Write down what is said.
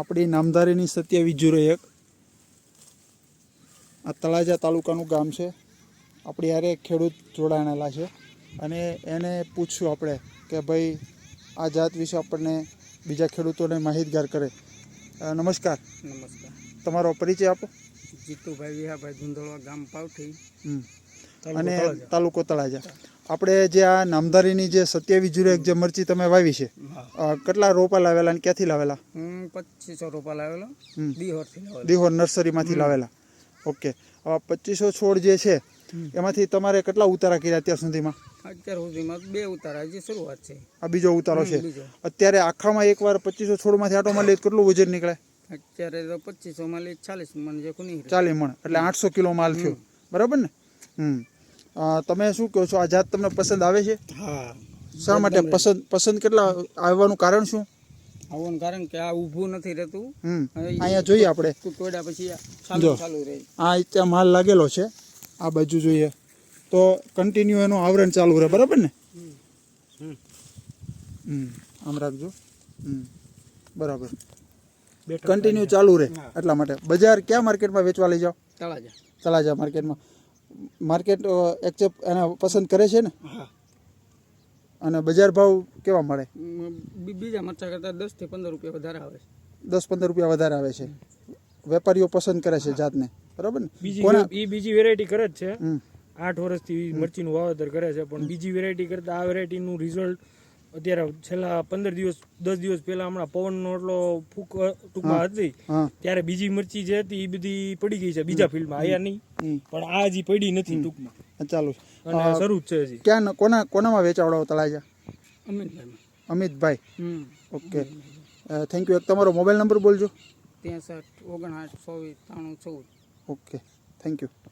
આપણી નામધારીની 2701 આ તળાજા તાલુકાનું ગામ છે. આપણી હારે એક ખેડૂત જોડાયેલા છે અને એને પૂછ્યું આપણે કે ભાઈ આ જાત વિશે આપણને બીજા ખેડૂતોને માહિતગાર કરે. નમસ્કાર. નમસ્કાર. તમારો પરિચય આપો. જીતુભાઈ વિહાભાઈ ધુંધળવા, ગામ પાવઠી અને તાલુકો તળાજા. આપણે જે આ નામધારીની જે 2701 જે મરચી તમે વાવી છે, કેટલા રોપા લાવેલા અને ક્યાંથી લાવેલા? હું 2500 રોપા લાવેલો, દિહોર નર્સરીમાંથી લાવેલા. ઓકે. 2500 છોડ જે છે એમાંથી તમારે કેટલા ઉતારા કર્યા અત્યાર સુધીમાં? અત્યાર સુધીમાં 2 ઉતારા, હજી શરૂઆત છે. આ બીજો ઉતારો છે. અત્યારે આખામાં એકવાર 2500 છોડમાંથી આટો મારી કેટલું વજન નીકળે? અત્યારે તો 2500 માં 40 મણ જેવું નીકળે. 40 મણ એટલે 800 કિલો માલ થયો, બરાબર ને? તમે શું કહો છો, આ જાત તમને પસંદ આવે છે? હા. શા માટે પસંદ કેટલા આવવાનું કારણ શું? આવવાનું કારણ કે આ ઊભું નથી રહેતું. અહીંયા જોઈએ આપણે તોડ્યા પછી ચાલુ રહે. આ ત્યાં માલ લાગેલો છે, આ બાજુ જોઈએ તો કન્ટિન્યુ એનું આવરણ ચાલુ રહે, બરાબર ને? આમ રાખજો. બરાબર, કન્ટિન્યુ ચાલુ રહે. એટલા માટે બજાર ક્યાં માર્કેટમાં વેચવા લઈ જાઓ? તળાજા માર્કેટમાં. માર્કેટ એક્સેપ્ટ એને પસંદ કરે છે ને? અને બજાર ભાવ કેવા મળે? બીજા મરચા કરતાં 10 થી 15 રૂપિયા વધારે આવે છે. 10-15 રૂપિયા વધારે આવે છે. વેપારીઓ પસંદ કરે છે જાતને, બરાબર ને? બીજી વેરાયટી કરે જ છે. 8 વર્ષથી મરચીનું વાવેતર કરે છે, પણ બીજી વેરાયટી કરતાં આ વેરાયટીનું રિઝલ્ટ અત્યારે છેલ્લા 15 દિવસ 10 દિવસ પહેલા હમણાં પવનનો એટલો ફૂંક ટૂંકમાં હતી ત્યારે બીજી મરચી જે હતી એ બધી પડી ગઈ છે બીજા ફિલ્ડમાં. અહીંયા નહીં, પણ આ હજી પડી નથી ટૂંકમાં. ચાલુ અને શરૂ જ છે હજી. ક્યાં કોનામાં વેચાવડાવો Talaja? Amitbhai. Okay, thank you. એક તમારો મોબાઈલ નંબર બોલજો. 63 59 24 93 14. Okay, thank you.